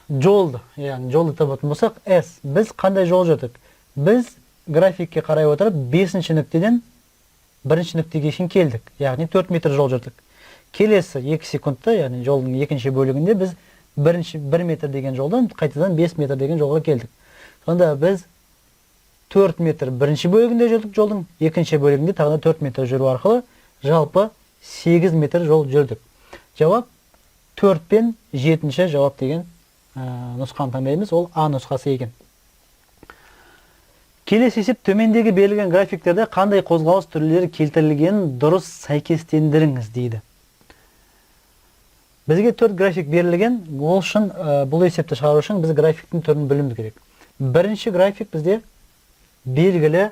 жолды, яғни жолды табатын болсақ, S. Біз қандай жол жүрдік? Біз графикке қарай отырып 5-ші нүктеден 1-ші нүктеге шейін келдік, яғни 4 метр жол жүрдік. Келесі 2 секундта, яғни жолдың екінші бөлігінде біз 1 метр деген жолдан қайтадан 5 метр деген жолға келдік. Сонда біз 4 метр бірінші бөлігінде жүрдік жолдың, екінші бөлігінде тағы да 4 метр жүру арқылы жалпы 8 метр жол жүрдік. Жауап 4 пен 7-ші жауап деген нұсқаны таңдаймыз, ол А нұсқасы екен. Келесі есеп төмендегі берілген графиктерде қандай қозғалыс түрлері келтірілгенін дұрыс сәйкестендіріңіз дейді. Бізге 4 график берілген, ол үшін бұл есепті шығару үшін біз графиктің түрін білуіміз керек. Бірінші график бізде белгілі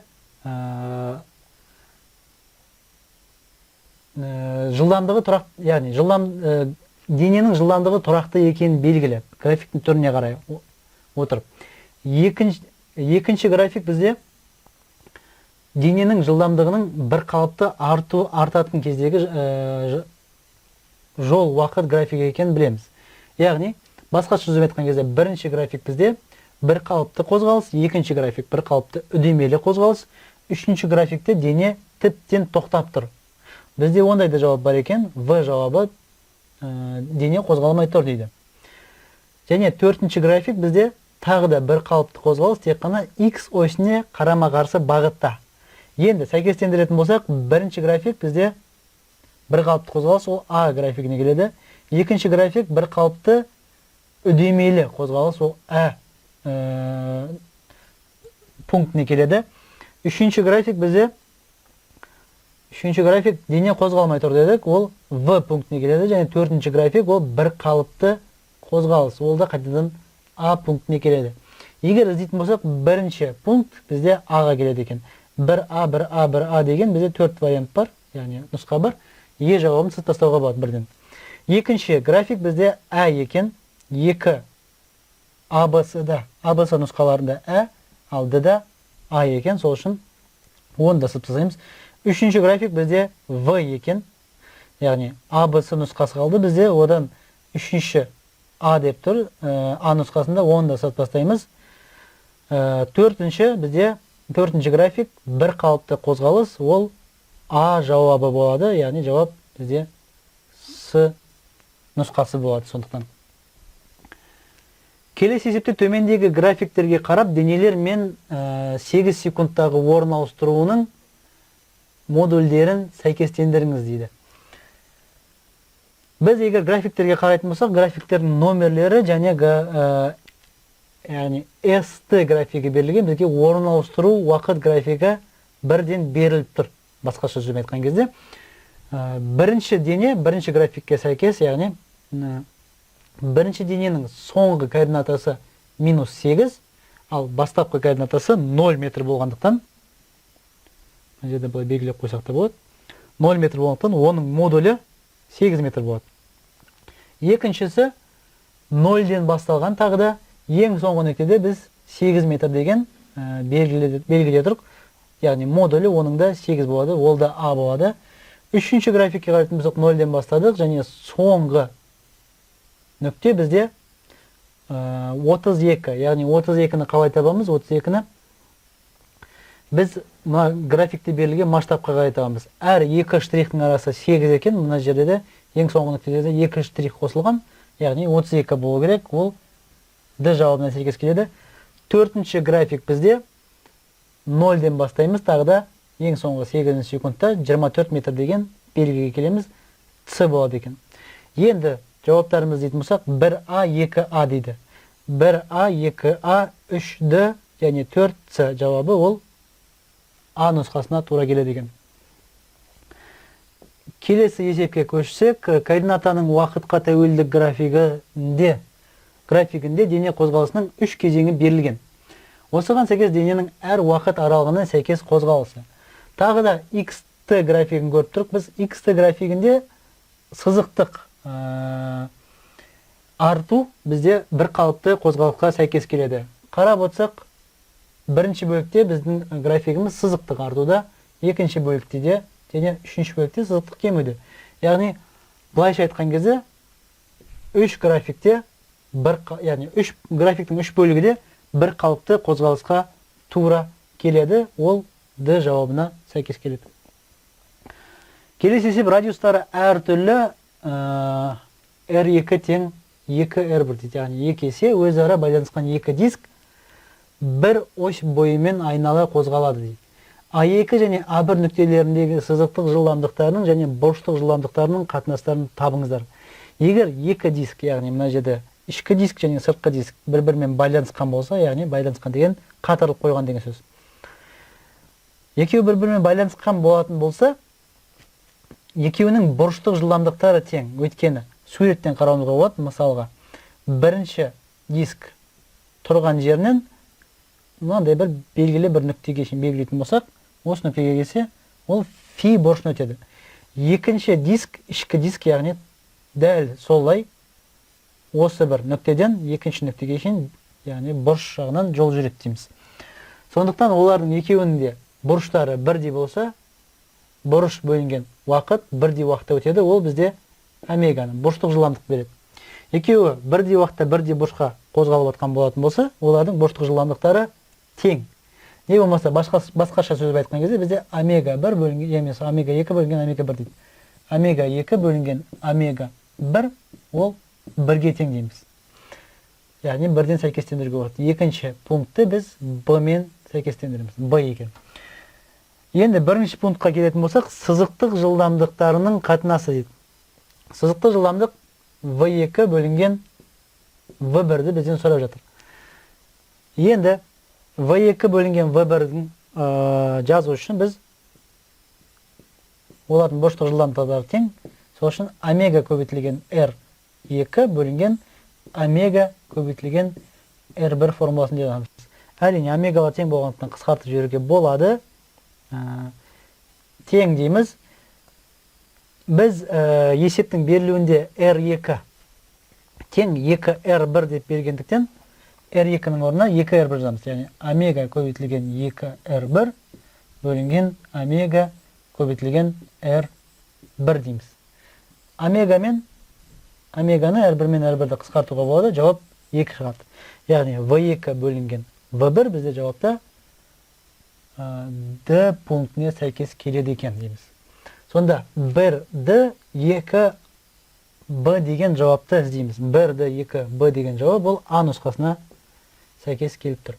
жылдамдығы тұрақты, яғни дененің жылдамдығы тұрақты екенін белгілі графиктің түріне қарай отырып. Екінші график бізде дененің жылдамдығының бір қалыпты артатын кездегі жол уақыт графигі екенін білеміз. Яғни басқаша сөзбен айтқан кезде бірінші график бізде бір қалыпты қозғалыс, екінші график бір қалыпты үдемелі қозғалыс, үшінші графикте дене тіптен тоқтап тұр. Бізде ондай да жауап бар екен, В жауабы дене қозғалмай тұр дейді. Және төртінші график бізде тағы да бір қалыпты қозғалыс, тек қана X осіне қарама-қарсы бағытта. Енді сәйкестендіретін болсақ, бірінші график бізде бір қалыпты қозғалыс, ол А графигіне келеді. Екінші график бір қалыпты үдемелі қозғалыс, ол А пунктіне келеді. Үшінші график бізде дене қозғалмай тұр дедік, ол В пунктіне келеді, және төртінші график ол бір қалыпты қозғалыс, ол да қайтадан А пунктіне келеді. Егер іздейтін болсақ, бірінші пункт бізде Аға келеді екен. 1А, 1А, 1А деген бізде 4 вариант бар, яғни нұсқа бар. Е жауабын сыз тастауға болады бірден. Екінші график бізде А екен, 2 АБС-да, АБС нұсқаларында А, ал Д-да А екен, сол үшін оны да сыз тастаймыз. Үшінші график бізде В екен. яғни а б с нұсқасы қалды бізде. Одан үшінші а деп тұр, а нұсқасында 10-да сат бастаймыз. Төртінші бізде төртінші график бір қалыпты қозғалыс, ол а жауабы болады, яғни жауап бізде с нұсқасы болады. Сондықтан келесі есепте төмендегі графиктерге қарап денелер мен 8 секундтағы орын ауыстыруының модульдерін сәйкестендіріңіз дейді. Біз егер графиктерге қарайтын болсақ, графиктердің номерлері және яғни ST графигі берілген, бізге орын ауыстыру уақыт графигі бірден беріліп тұр. Басқаша сөзбен айтқан кезде, бірінші дене бірінші графикке сәйкес, яғни бірінші дененің соңғы координатасы -8, ал бастапқы координатасы 0 метр болғандықтан, мына жерде былай белгілеп қойсақ та болады, 0 метр болғандықтан оның модулі 8 метр болады. Екіншісі 0-ден басталған, тағы да ең соңғы нүктеде біз 8 метр деген белгіле тұрық. Яғни модулі оның да 8 болады, ол да А болады. Үшінші графикке қарайтын болсақ 0-ден бастадық, және соңғы нүкте бізде 32, яғни 32-ні қалай табамыз? 32-ні біз графикте берілген масштабқа қарай табамыз. Әр екі штрихтің арасы 8 екен, мына жерде де ең соңғы нүктеде екі штрих қосылған, яғни 32 болу керек, ол Д жауабына сәйкес келеді. Төртінші график бізде 0-ден бастаймыз, тағы да ең соңғы 8 секундта 24 метр деген белгіге келеміз, С болады екен. Енді жауаптарымыз дейтін болсақ, 1А, 2А дейді. 1А, 2А, 3D және 4С жауабы ол А нұсқасына тура келеді екен. Келесі есепке көшсек, координатаның уақытқа тәуелділік графигінде дене қозғалысының 3 кезеңі берілген. Осыған сәйкес дененің әр уақыт аралығына сәйкес қозғалысы. Тағы да XT графигін көріп тұрық. Біз XT графигінде сызықтық арту бізде бір қалыпты қозғалысқа сәйкес келеді. Қарап отырсақ, бірінші бөлікте біздің графигіміз сызықтық артуда, екінші бөлікте де және үшінші бөлікте сызықтық кемуде. Яғни, былайша айтқан кезде, графиктің үш бөлігі де бір қалыпты қозғалысқа тура келеді, ол Д жауабына сәйкес келеді. Келесі есеп радиустары әртүрлі R2 тең 2R1 дейді, яғни екі есе өзара байланысқан екі диск бір ось бойымен айнала қозғалады дейді. А2 және А1 нүктелеріндегі сызықтық жылдамдықтарының және бұрыштық жылдамдықтарының қатынастарын табыңыздар. Егер екі диск, яғни мына жерде ішкі диск және сыртқы диск бір-бірімен байланысқан болса, яғни байланысқан деген қатырылып қойған деген сөз. Екеуі бір-бірімен байланысқан болатын болса, екеуінің бұрыштық жылдамдықтары тең. Өйткені суреттен қарауымызға болады, мысалға, бірінші диск тұрған жерінен мынандай бір белгілі бір нүктеге шейін белгілейтін болсақ, осы нүктеге келсе, ол фи бұрышын өтеді. Екінші диск, ішкі диск, яғни дәл солай осы бір нүктеден екінші нүктеге шейін, яғни бұрыш жағынан жол жүреді дейміз. Сондықтан олардың екеуінің де бұрыштары бірдей болса, бұрыш бөлінген уақыт бірдей уақытта өтеді, ол бізде омеганы, бұрыштық жылдамдық береді. Екеуі бірдей уақытта бірдей бұрышқа қозғалып жатқан болатын болса, олардың бұрыштық жылдамдықтары тең. Не болмаса, басқаша сөз айтқан кезде бізде омега 1 бөлінген, емес омега 2 бөлінген омега 1 дейді. Омега 2 бөлінген омега 1 ол 1-ге тең дейміз. Яғни бірден сәйкестендіруге болады. Екінші пунктті біз Б-мен сәйкестендіреміз. Б екен. Енді бірінші пунктқа келетін болсақ, сызықтық жылдамдықтарының қатынасы дейді. Сызықтық жылдамдық V2 бөлінген V1-ді бізден сұрап жатыр. Енді V2 бөлінген V1-дің жазу үшін біз олардың бұрыштық жылдамдықтары тең. Сол үшін омега көбейтілген R2 бөлінген омега көбейтілген R1 формуласын жазамыз. Әрине, омегалар тең болғандықтан қысқартып жіберуге болады. Тең дейміз. Біз есептің берілуінде R2 тең 2R1 деп бергендіктен R2-ның орнына 2R1 жазамыз. Яғни омега көбейтілген 2R1 бөлінген омега көбейтілген R1 дейміз. омеганы әрбірмен әрбірді қысқартуға болады, жауап 2 шығады. Яғни V2 бөлінген V1 бізде жауапта D пунктіне сәйкес келеді екен дейміз. Сонда 1D 2B деген жауапты іздейміз. 1D 2B деген жауап ол А нұсқасына сәйкес келіп тұр.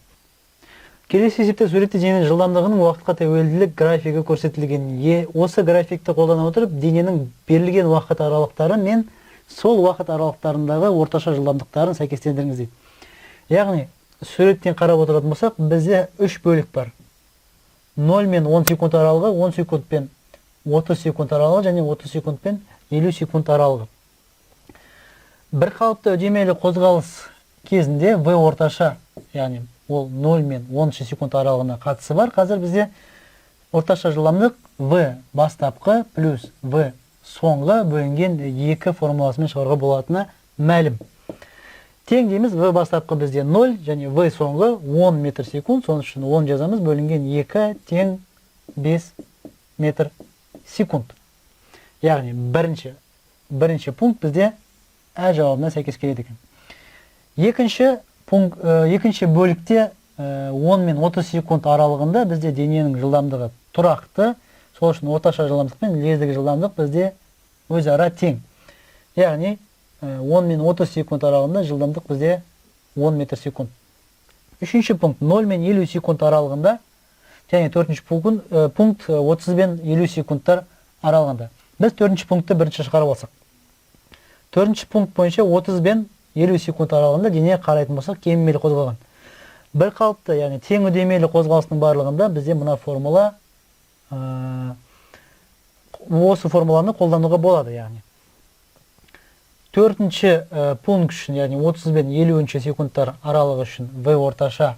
Келесі есепте суретте дененің жылдамдығының уақытқа тәуелділік графигі көрсетілген. Осы графикті қолдана отырып, дененің берілген уақыт аралықтары мен сол уақыт аралықтарындағы орташа жылдамдықтарын сәйкестендіріңіз дейді. Яғни, суреттен қарап отыратын болсақ, бізде 3 бөлік бар. 0 мен 10 секунд аралығы, 10 секунд пен 30 секунд аралығы және 30 секунд пен 50 секунд аралығы. Бір қалыпты үдемелі қозғалыс кезінде V орташа, яғни ол 0 мен 13 секунд аралығына қатысы бар. Қазір бізде орташа жылдамдық V бастапқы плюс V соңғы бөлінген 2 формуласымен шығаруға болатыны мәлім. Тең дейміз, V бастапқы бізде 0 және V соңғы 10 метр секунд, соның үшін 10 жазамыз, бөлінген 2 тең 5 метр секунд. Яғни бірінші пункт бізде Ә жауабына сәйкес келеді екен. Екінші бөлікте 10 мен 30 секунд аралығында бізде дененің жылдамдығы тұрақты, сол үшін орташа жылдамдық пен лездік жылдамдық бізде өзара тең. Яғни 10 мен 30 секунд аралығында жылдамдық бізде 10 метр секунд. Үшінші пункт 0 мен 50 секунд аралығында, және төртінші пункт 30 мен 50 секундтар аралығында. Біз төртінші пунктты бірінші шығарып алсақ. Төртінші пункт бойынша 30 бен 50 секунд аралығында дене қарайтын болсақ кемімелі қозғалған. Бір қалыпты, яғни тең үдемелі қозғалысының барлығында бізде мына формула, осы формуланы қолдануға болады. Яғни төртінші пункт үшін, яғни 30 бен 50 секундтар аралығы үшін V орташа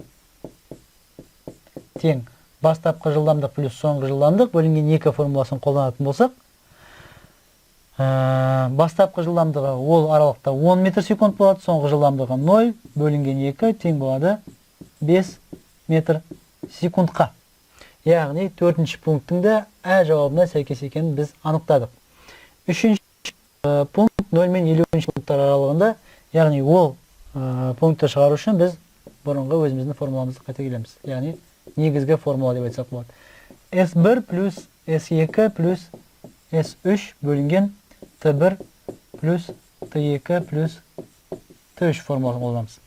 тең бастапқы жылдамдық плюс соңғы жылдамдық бөлінген 2 формуласын қолданатын болсақ, бастапқы жылдамдығы ол аралықта 10 метр секунд болады, соңғы жылдамдығы 0 бөлінген 2 тең болады 5 метр секундқа. Яғни төртінші пункттіңді Ә жауабына сәйкес екенін біз анықтадық. Үшінші пункт 0 мен 50 секундтар аралығында, яғни ол пунктті шығару үшін біз бұрынғы өзіміздің формуламызды қайта келеміз. Яғни негізгі формула деп айтсақ болады. S1 плюс S2 плюс S3 бөлінген T1 плюс T2 плюс T3 формуласын қолданамыз.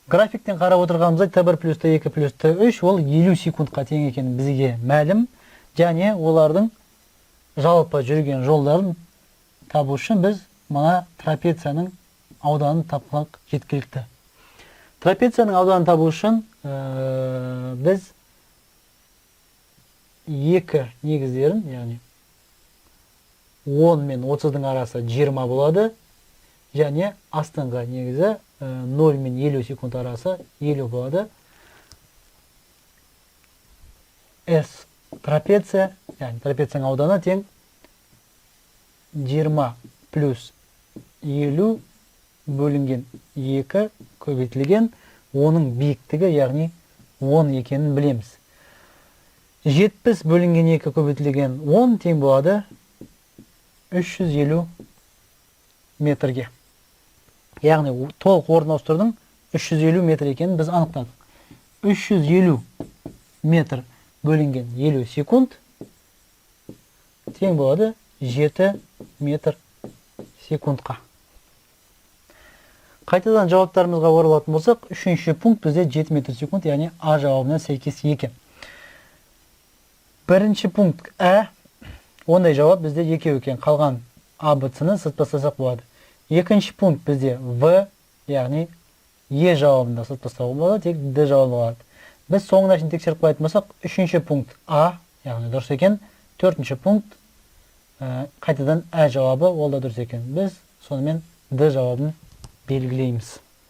Графиктен қарап отырғанымызда T1 плюс T2 плюс T3 ол 50 секундқа тең екені бізге мәлім, және олардың жалпы жүрген жолдарын табу үшін біз мына трапецияның ауданын тапқылық жеткілікті. Трапецияның ауданын табу үшін біз екі негіздерін, яғни 10 мен 30-ның арасы 20 болады, және астыңғы негізі 0 мен 50 секунд арасы 50 болады. S трапеция, яғни трапецияның ауданы тең 20 плюс 50 бөлінген 2 көбейтілген, оның биіктігі, яғни 10 екенін білеміз. 70 бөлінген 2 көбейтілген 10 тең болады 350 метрге. Яғни толық орын ауыстырдың 350 метр екенін біз анықтадық. 350 метр бөлінген 50 секунд тең болады 7 метр секундқа. Қайтадан жауаптарымызға оралатын болсақ, үшінші пункт бізде 7 метр секунд, яғни А жауабына сәйкес екен. Бірінші пункт Ә, ондай жауап бізде екеу екен. Қалған А, Б, С-ны сызбастасақ болады. Екінші пункт бізде В, яғни Е жауабында сызбастауға болады, тек Д жауабы болады. Біз соңына үшін тексеріп қоятын болсақ, үшінші пункт А, яғни дұрыс екен. Төртінші пункт қайтадан Ә жауабы, ол да дұрыс екен. Біз сонымен Д жауабын белгілейміз.